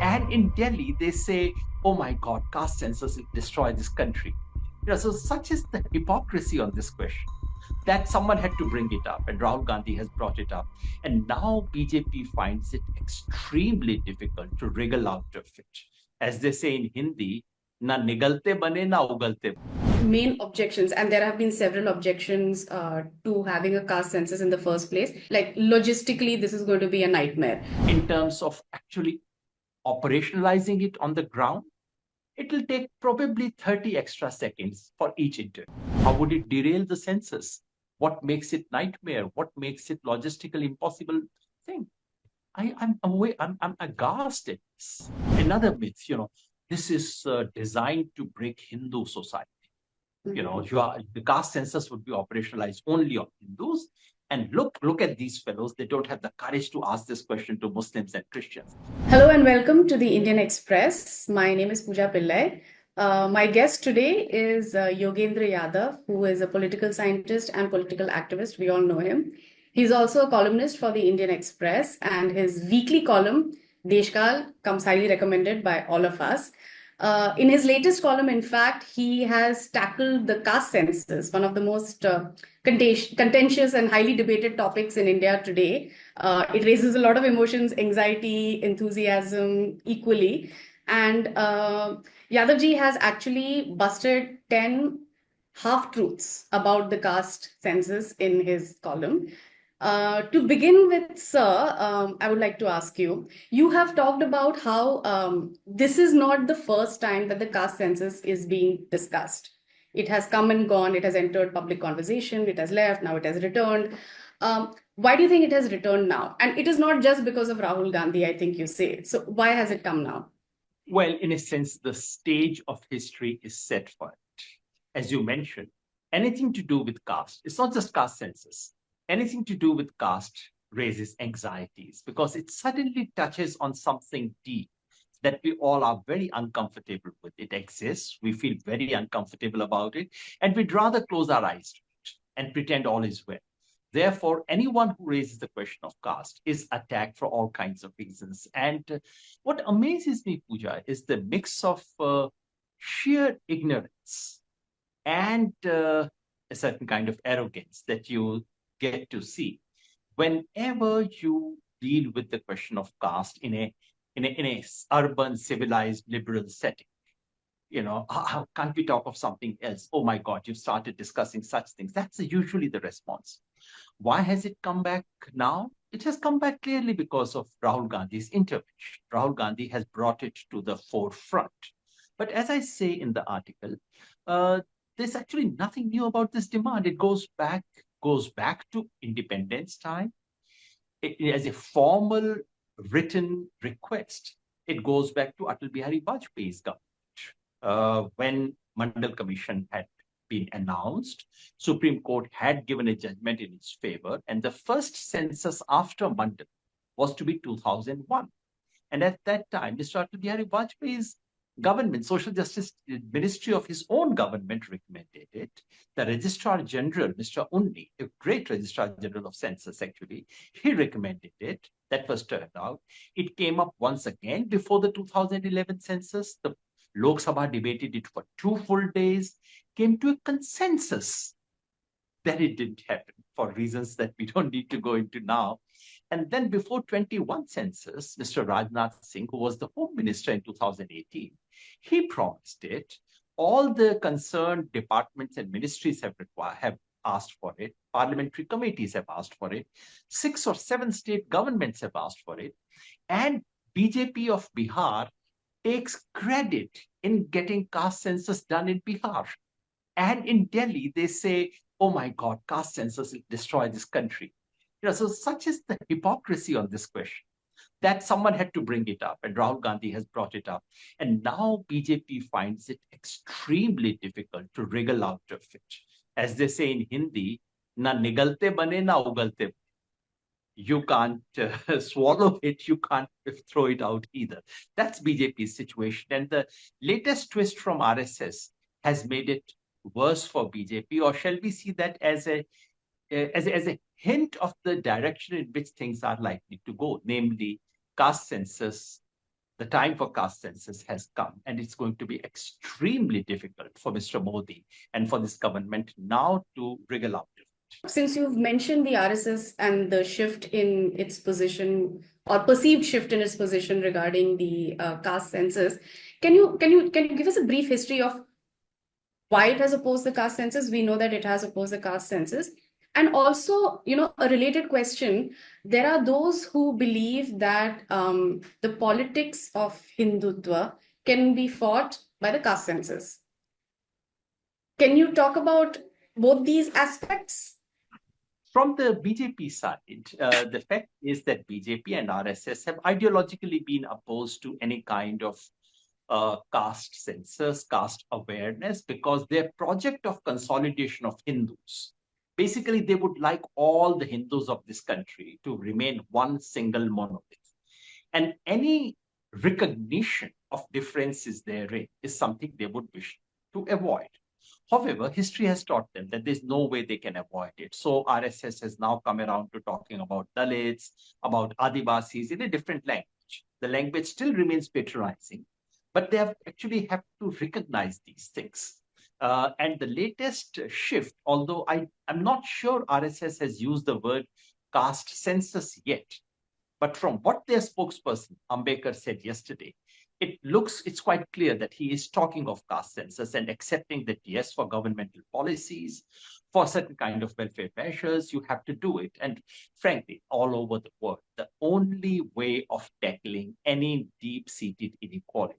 And in Delhi, they say, oh my God, caste census will destroy this country. So such is the hypocrisy on this question that someone had to bring it up, and Rahul Gandhi has brought it up. And now BJP finds it extremely difficult to wriggle out of it. As they say in Hindi, na nigalte bane na ugalte. Main objections, and there have been several objections to having a caste census in the first place. Like logistically, this is going to be a nightmare. In terms of actually operationalizing it on the ground, it will take probably 30 extra seconds for each interview. How would it derail the census? What makes it nightmare? What makes it logistically impossible thing? I'm aghast at this. Another myth, this is designed to break Hindu society. The caste census would be operationalized only on Hindus. And look at these fellows. They don't have the courage to ask this question to Muslims and Christians. Hello and welcome to the Indian Express. My name is Pooja Pillai. My guest today is Yogendra Yadav, who is a political scientist and political activist. We all know him. He's also a columnist for the Indian Express, and his weekly column, Deshkal, comes highly recommended by all of us. In his latest column, in fact, he has tackled the caste census, one of the most contentious and highly debated topics in India today. It raises a lot of emotions, anxiety, enthusiasm equally. And Yadavji has actually busted 10 half truths about the caste census in his column. To begin with, sir, I would like to ask you, you have talked about how this is not the first time that the caste census is being discussed. It has come and gone, it has entered public conversation, it has left, now it has returned. Why do you think it has returned now? And it is not just because of Rahul Gandhi, I think you say. So why has it come now? Well, in a sense, the stage of history is set for it. As you mentioned, anything to do with caste, it's not just caste census, anything to do with caste raises anxieties because it suddenly touches on something deep that we all are very uncomfortable with. It exists, we feel very uncomfortable about it, and we'd rather close our eyes to it and pretend all is well. Therefore, anyone who raises the question of caste is attacked for all kinds of reasons. And what amazes me, Pooja, is the mix of sheer ignorance and a certain kind of arrogance that you get to see whenever you deal with the question of caste in a urban, civilized, liberal setting. How can't we talk of something else? Oh my God, you've started discussing such things. That's usually the response. Why has it come back now? It has come back clearly because of Rahul Gandhi's intervention. Rahul Gandhi has brought it to the forefront. But as I say in the article, uh, there's actually nothing new about this demand. It goes back to independence time as a formal written request. It goes back to Atal Bihari Vajpayee's government. When Mandal Commission had been announced, Supreme Court had given a judgment in its favor, and the first census after Mandal was to be 2001. And at that time, Mr. Atal Bihari Vajpayee's government, social justice ministry of his own government recommended it. The Registrar General, Mr. Unni, a great Registrar General of Census actually, he recommended it. That was turned out. It came up once again before the 2011 census. The Lok Sabha debated it for 2 full days, came to a consensus. Then it didn't happen for reasons that we don't need to go into now. And then before 21 census, Mr. Rajnath Singh, who was the Home Minister in 2018, he promised it. All the concerned departments and ministries have asked for it. Parliamentary committees have asked for it. 6 or 7 state governments have asked for it. And BJP of Bihar takes credit in getting caste census done in Bihar. And in Delhi, they say, oh my God, caste census will destroy this country. So such is the hypocrisy on this question that someone had to bring it up, and Rahul Gandhi has brought it up. And now BJP finds it extremely difficult to wriggle out of it. As they say in Hindi, na nigalte bane na ugalte. You can't swallow it, you can't throw it out either. That's BJP's situation. And the latest twist from RSS has made it worse for BJP, or shall we see that as a hint of the direction in which things are likely to go, namely caste census The time for caste census has come, and it's going to be extremely difficult for Mr. Modi and for this government now to wriggle out of it. Since you've mentioned the RSS and the shift in its position or perceived shift in its position regarding the caste census, can you give us a brief history of why it has opposed the caste census? We know that it has opposed the caste census. And also, a related question, there are those who believe that the politics of Hindutva can be fought by the caste census. Can you talk about both these aspects? From the BJP side, the fact is that BJP and RSS have ideologically been opposed to any kind of caste census, caste awareness, because their project of consolidation of Hindus, basically they would like all the Hindus of this country to remain one single monolith. And any recognition of differences therein is something they would wish to avoid. However, history has taught them that there's no way they can avoid it. So RSS has now come around to talking about Dalits, about Adivasis in a different language. The language still remains patronizing, but they have actually have to recognize these things. And the latest shift, although I'm not sure RSS has used the word caste census yet, but from what their spokesperson, Ambekar, said yesterday, it's quite clear that he is talking of caste census and accepting that, yes, for governmental policies, for certain kind of welfare measures, you have to do it. And frankly, all over the world, the only way of tackling any deep-seated inequality,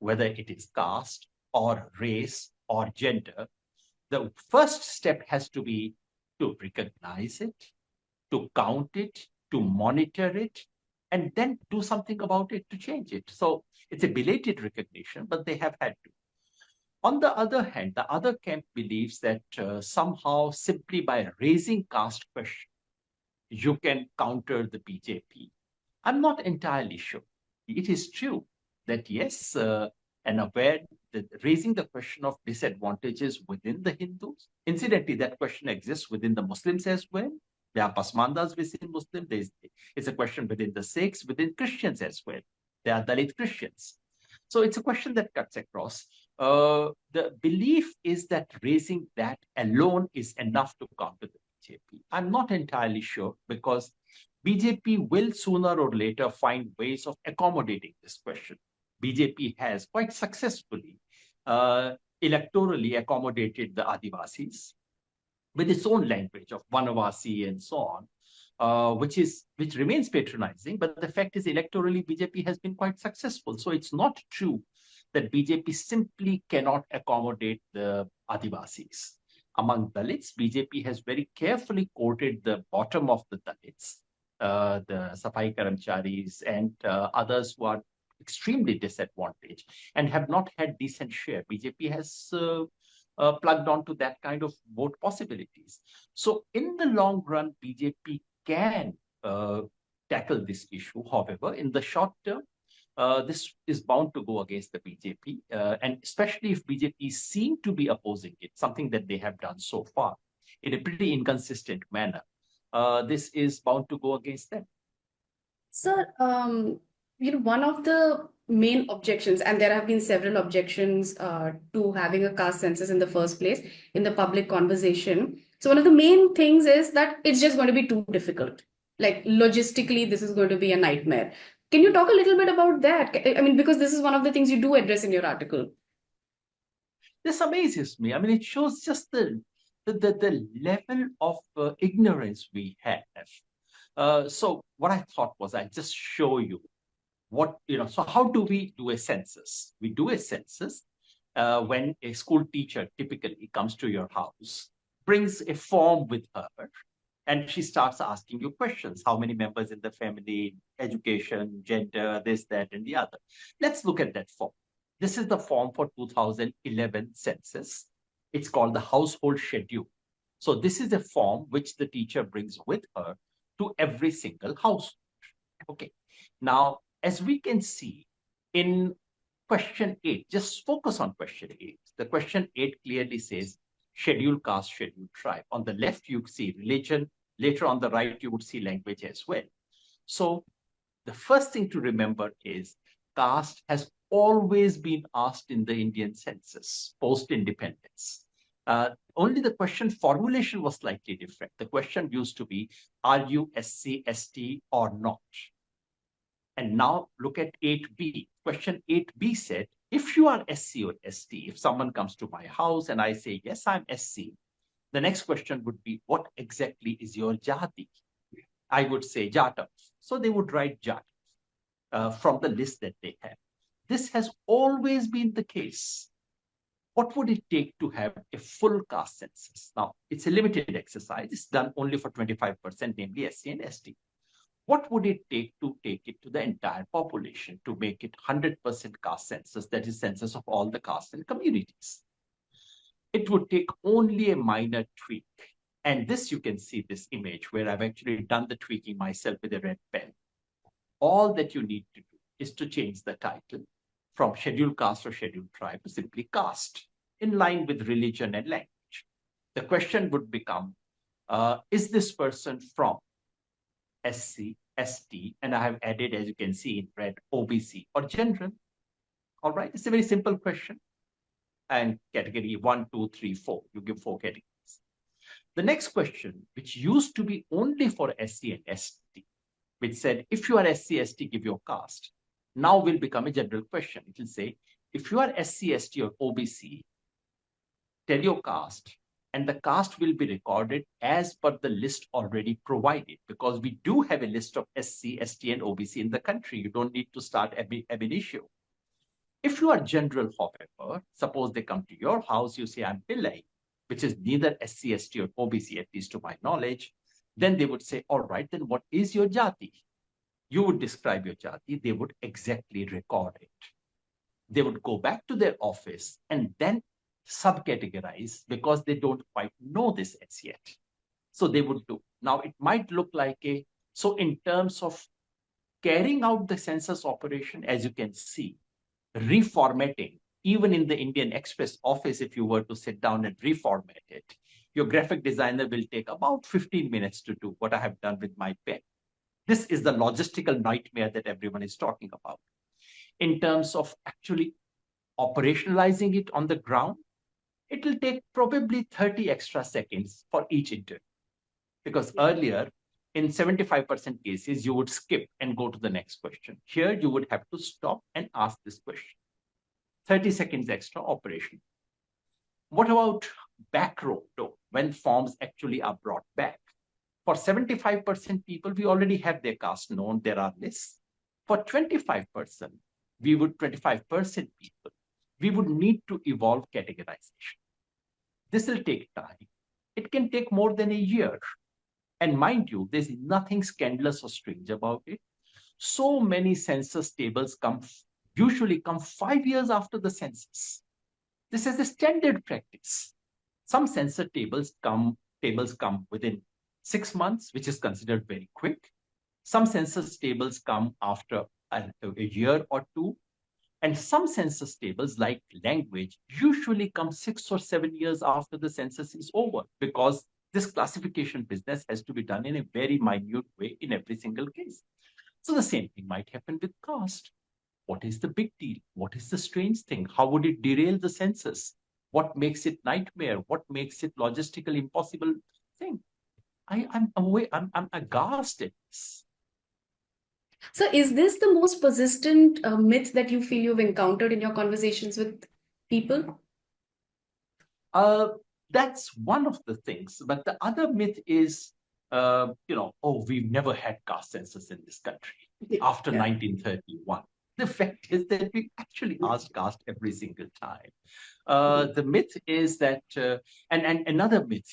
whether it is caste or race or gender, the first step has to be to recognize it, to count it, to monitor it, and then do something about it to change it. So it's a belated recognition, but they have had to. On the other hand, the other camp believes that somehow simply by raising caste question, you can counter the BJP. I'm not entirely sure. It is true that yes, raising the question of disadvantages within the Hindus. Incidentally, that question exists within the Muslims as well. There are Pasmandas within Muslims. It's a question within the Sikhs, within Christians as well. There are Dalit Christians. So it's a question that cuts across. The belief is that raising that alone is enough to counter the BJP. I'm not entirely sure, because BJP will sooner or later find ways of accommodating this question. BJP has quite successfully electorally accommodated the Adivasis with its own language of Vanavasi and so on, which remains patronizing. But the fact is, electorally, BJP has been quite successful. So it's not true that BJP simply cannot accommodate the Adivasis. Among Dalits, BJP has very carefully quoted the bottom of the Dalits, the Safai Karamcharis and others who are extremely disadvantaged and have not had decent share. BJP has plugged onto that kind of vote possibilities. So in the long run, BJP can tackle this issue. However, in the short term, this is bound to go against the BJP, and especially if BJP seem to be opposing it, something that they have done so far in a pretty inconsistent manner. This is bound to go against them. Sir, one of the main objections, and there have been several objections to having a caste census in the first place in the public conversation. So one of the main things is that it's just going to be too difficult. Like logistically, this is going to be a nightmare. Can you talk a little bit about that? I mean, because this is one of the things you do address in your article. This amazes me. I mean, it shows just the level of ignorance we have. So what I thought was I'd just show you so how do we do a census? We do a census when a school teacher typically comes to your house, brings a form with her, and she starts asking you questions. How many members in the family, education, gender, this, that, and the other. Let's look at that form. This is the form for 2011 census. It's called the household schedule. So this is a form which the teacher brings with her to every single household. Okay. Now, as we can see in question 8, just focus on question 8. The question 8 clearly says scheduled caste, scheduled tribe. On the left, you see religion. Later on the right, you would see language as well. So the first thing to remember is caste has always been asked in the Indian census post-independence. Only the question formulation was slightly different. The question used to be, are you SC, ST or not? And now look at 8B. Question 8B said, if you are SC or ST, if someone comes to my house and I say, yes, I'm SC, the next question would be, what exactly is your jati? I would say Jatav. So they would write Jatav from the list that they have. This has always been the case. What would it take to have a full caste census? Now, it's a limited exercise. It's done only for 25%, namely SC and ST. What would it take to take it to the entire population, to make it 100% caste census, that is census of all the castes and communities? It would take only a minor tweak. And this, you can see this image where I've actually done the tweaking myself with a red pen. All that you need to do is to change the title from scheduled caste or scheduled tribe to simply caste, in line with religion and language. The question would become, is this person from SC, ST, and I have added, as you can see in red, OBC or general? All right, it's a very simple question. And category 1, 2, 3, 4, you give 4 categories. The next question, which used to be only for SC and ST, which said, if you are SC, ST, give your caste, now will become a general question. It will say, if you are SC, ST, or OBC, tell your caste, and the caste will be recorded as per the list already provided, because we do have a list of SC, ST, and OBC in the country. You don't need to start ab initio. If you are general, however, suppose they come to your house, you say, I'm Pillai, which is neither SC, ST, or OBC, at least to my knowledge, then they would say, all right, then what is your jati? You would describe your jati, they would exactly record it. They would go back to their office and then subcategorize, because they don't quite know this as yet. So they would do. Now, it might look like so in terms of carrying out the census operation, as you can see, reformatting, even in the Indian Express office, if you were to sit down and reformat it, your graphic designer will take about 15 minutes to do what I have done with my pen. This is the logistical nightmare that everyone is talking about. In terms of actually operationalizing it on the ground, it will take probably 30 extra seconds for each interview. Because earlier, in 75% cases, you would skip and go to the next question. Here, you would have to stop and ask this question. 30 seconds extra operation. What about back row, though, when forms actually are brought back? For 75% people, we already have their caste known, there are lists. For 25%, 25% people, we would need to evolve categorization. This will take time. It can take more than a year. And mind you, there's nothing scandalous or strange about it. So many census tables usually come 5 years after the census. This is the standard practice. Some census tables come within 6 months, which is considered very quick. Some census tables come after a year or two. And some census tables, like language, usually come 6 or 7 years after the census is over, because this classification business has to be done in a very minute way in every single case. So the same thing might happen with caste. What is the big deal? What is the strange thing? How would it derail the census? What makes it nightmare? What makes it logistically impossible thing? I'm aghast at this. So is this the most persistent myth that you feel you've encountered in your conversations with people? That's one of the things. But the other myth is, we've never had caste census in this country after 1931. The fact is that we actually asked caste every single time. The myth is that, and another myth,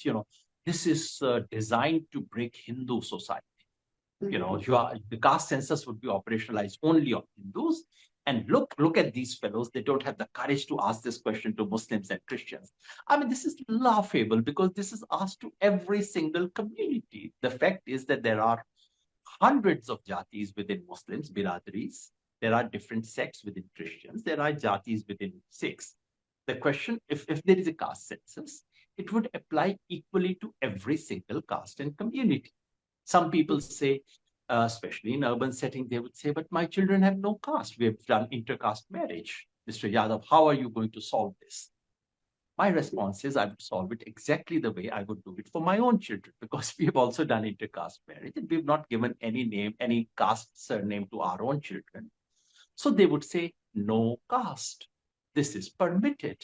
this is designed to break Hindu society. The caste census would be operationalized only on Hindus. And look at these fellows. They don't have the courage to ask this question to Muslims and Christians. I mean, this is laughable, because this is asked to every single community. The fact is that there are hundreds of jatis within Muslims, biradaris. There are different sects within Christians. There are jatis within Sikhs. The question, if there is a caste census, it would apply equally to every single caste and community. Some people say, especially in urban setting, they would say, but my children have no caste. We have done intercaste marriage. Mr. Yadav, how are you going to solve this? My response is I would solve it exactly the way I would do it for my own children, because we have also done intercaste marriage and we've not given any name, any caste surname to our own children. So they would say, no caste. This is permitted.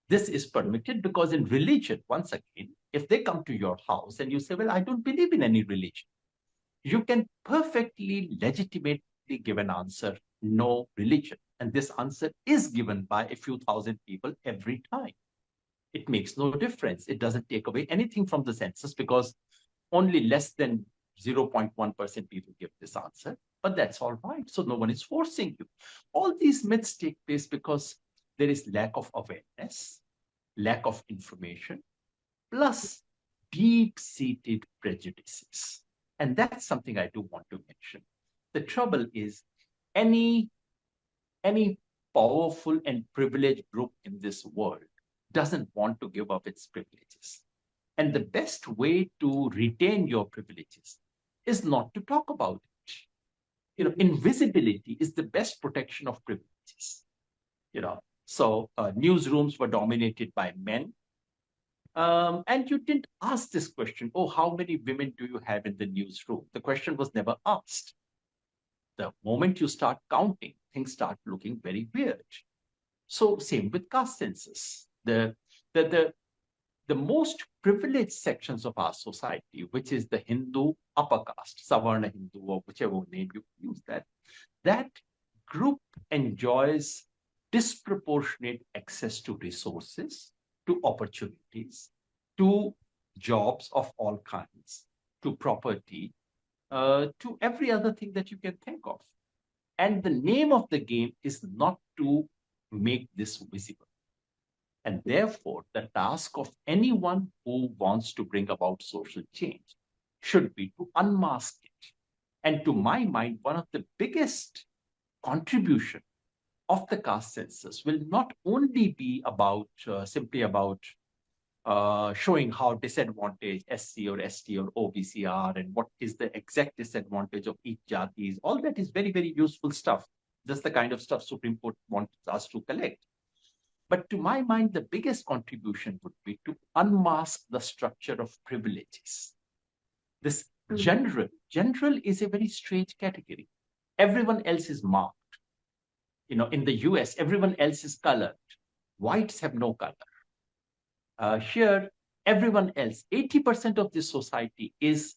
This is permitted because in religion, once again, if they come to your house and you say, well, I don't believe in any religion, you can perfectly legitimately give an answer, no religion. And this answer is given by a few thousand people every time. It makes no difference. It doesn't take away anything from the census because only less than 0.1% people give this answer, but that's all right. So no one is forcing you. All these myths take place because there is lack of awareness, lack of information, plus deep-seated prejudices. And that's something I do want to mention. The trouble is any powerful and privileged group in this world doesn't want to give up its privileges. And the best way to retain your privileges is not to talk about it. Invisibility is the best protection of privileges. So newsrooms were dominated by men. And you didn't ask this question, oh, how many women do you have in the newsroom? The question was never asked. The moment you start counting, things start looking very weird. So same with caste census. The most privileged sections of our society, which is the Hindu upper caste, Savarna Hindu, or whichever name you use, that group enjoys disproportionate access to resources, to opportunities, to jobs of all kinds, to property, to every other thing that you can think of. And the name of the game is not to make this visible. And therefore, the task of anyone who wants to bring about social change should be to unmask it. And to my mind, one of the biggest contribution of the caste census will not only be about simply about showing how disadvantaged SC or ST or OBC are and what is the exact disadvantage of each jatis. All that is very, very useful stuff. That's the kind of stuff Supreme Court wants us to collect. But to my mind, the biggest contribution would be to unmask the structure of privileges. This general is a very strange category. Everyone else is marked. In the US, everyone else is colored. Whites have no color. Here, everyone else, 80% of this society is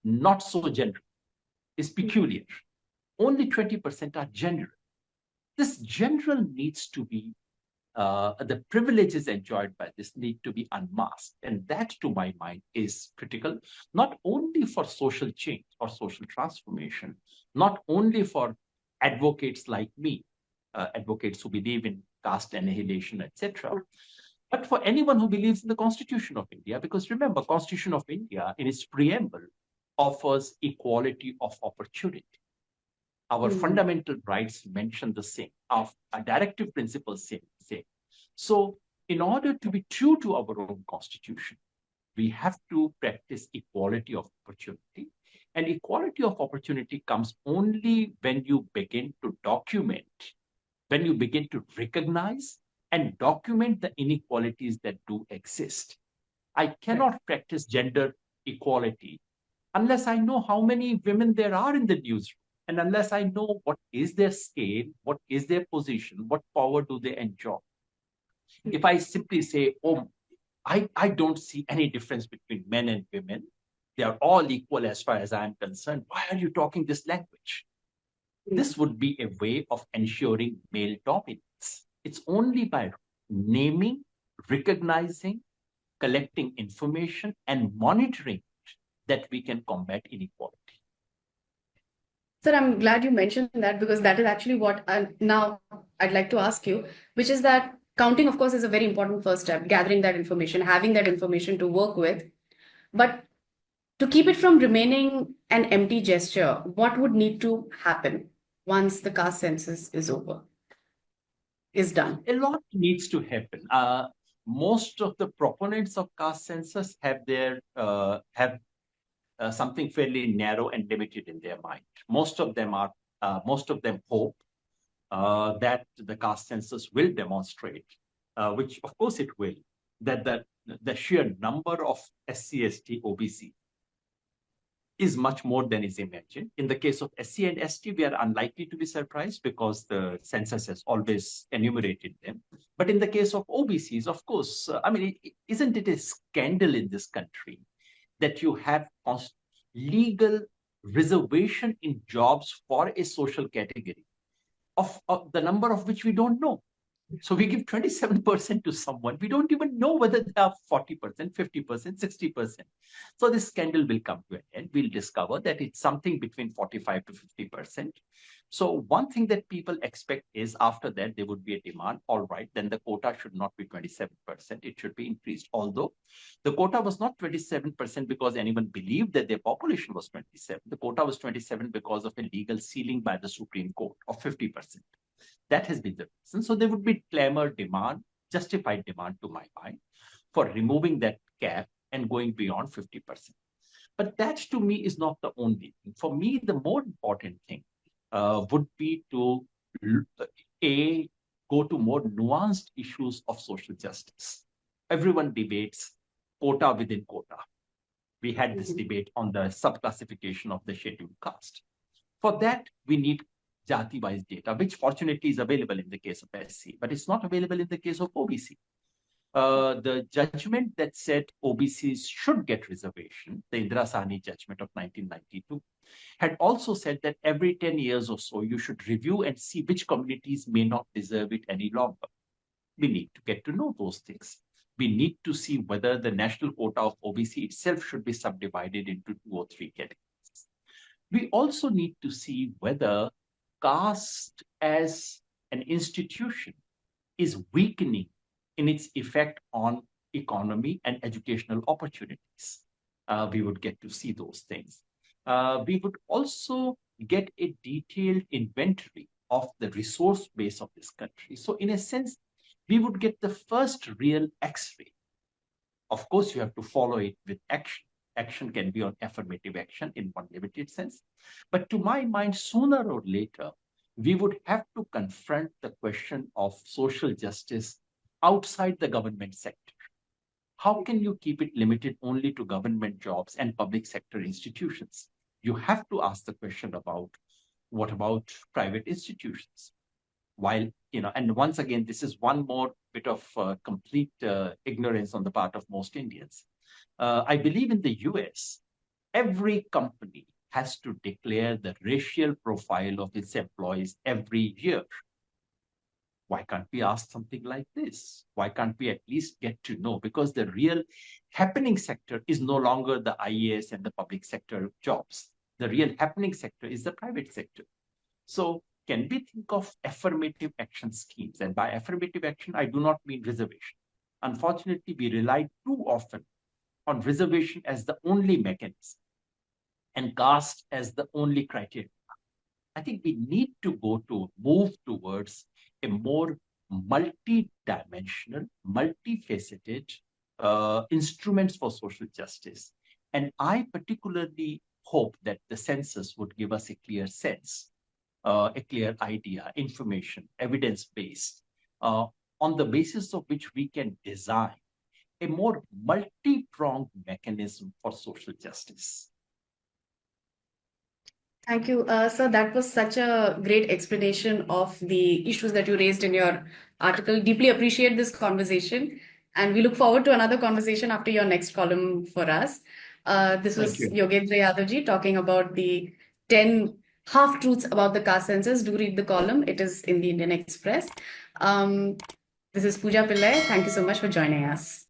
not so general, is peculiar. Only 20% are general. This general needs to be, the privileges enjoyed by this need to be unmasked. And that, to my mind, is critical, not only for social change or social transformation, not only for advocates like me, advocates who believe in caste annihilation, etc., but for anyone who believes in the Constitution of India. Because remember, Constitution of India, in its preamble, offers equality of opportunity. Our fundamental rights mention the same. Our directive principles say the same. So in order to be true to our own Constitution, we have to practice equality of opportunity. And equality of opportunity comes only when you begin to document, when you begin to recognize and document the inequalities that do exist. I cannot practice gender equality unless I know how many women there are in the newsroom, and unless I know what is their scale, what is their position, what power do they enjoy. If I simply say, oh, I don't see any difference between men and women, they are all equal as far as I'm concerned, why are you talking this language? This would be a way of ensuring male dominance. It's only by naming, recognizing, collecting information, and monitoring it that we can combat inequality. Sir, I'm glad you mentioned that, because that is actually what now I'd like to ask you, which is that counting, of course, is a very important first step, gathering that information, having that information to work with. But to keep it from remaining an empty gesture, what would need to happen once the caste census is over, is done? A lot needs to happen. Most of the proponents of caste census have something fairly narrow and limited in their mind. Most of them hope that the caste census will demonstrate, which of course it will, that the sheer number of SC/ST, OBC is much more than is imagined. In the case of SC and ST, we are unlikely to be surprised because the census has always enumerated them. But in the case of OBCs, of course, isn't it a scandal in this country that you have legal reservation in jobs for a social category of the number of which we don't know? So we give 27% to someone. We don't even know whether they are 40%, 50%, 60%. So this scandal will come to an end. We'll discover that it's something between 45 to 50%. So one thing that people expect is after that, there would be a demand. All right, then the quota should not be 27%. It should be increased. Although the quota was not 27% because anyone believed that their population was 27. The quota was 27 because of a legal ceiling by the Supreme Court of 50%. That has been the reason. So there would be clamor, demand, justified demand to my mind, for removing that cap and going beyond 50%. But that to me is not the only thing. For me, the more important thing would be to go to more nuanced issues of social justice. Everyone debates quota within quota. We had this debate on the subclassification of the scheduled caste. For that, we need Jati-wise data, which fortunately is available in the case of SC, but it's not available in the case of OBC. The judgment that said OBCs should get reservation, the Indira Sahni judgment of 1992, had also said that every 10 years or so, you should review and see which communities may not deserve it any longer. We need to get to know those things. We need to see whether the national quota of OBC itself should be subdivided into 2 or 3 categories. We also need to see whether caste as an institution is weakening in its effect on economy and educational opportunities. We would get to see those things. We would also get a detailed inventory of the resource base of this country. So in a sense, we would get the first real X-ray. Of course, you have to follow it with action. Action can be on affirmative action in one limited sense. But to my mind, sooner or later, we would have to confront the question of social justice outside the government sector. How can you keep it limited only to government jobs and public sector institutions? You have to ask the question about what about private institutions? While, and once again, this is one more bit of complete ignorance on the part of most Indians. I believe in the US, every company has to declare the racial profile of its employees every year. Why can't we ask something like this? Why can't we at least get to know? Because the real happening sector is no longer the IAS and the public sector jobs. The real happening sector is the private sector. So can we think of affirmative action schemes? And by affirmative action, I do not mean reservation. Unfortunately, we rely too often on reservation as the only mechanism and caste as the only criteria. I think we need to move towards a more multi-dimensional, multifaceted instruments for social justice. And I particularly hope that the census would give us a clear sense, a clear idea, information, evidence-based, on the basis of which we can design a more multi-pronged mechanism for social justice. Thank you, sir. That was such a great explanation of the issues that you raised in your article. Deeply appreciate this conversation, and we look forward to another conversation after your next column for us. This was Yogendra Yadavji talking about the 10 half-truths about the caste census. Do read the column. It is in the Indian Express. This is Pooja Pillai. Thank you so much for joining us.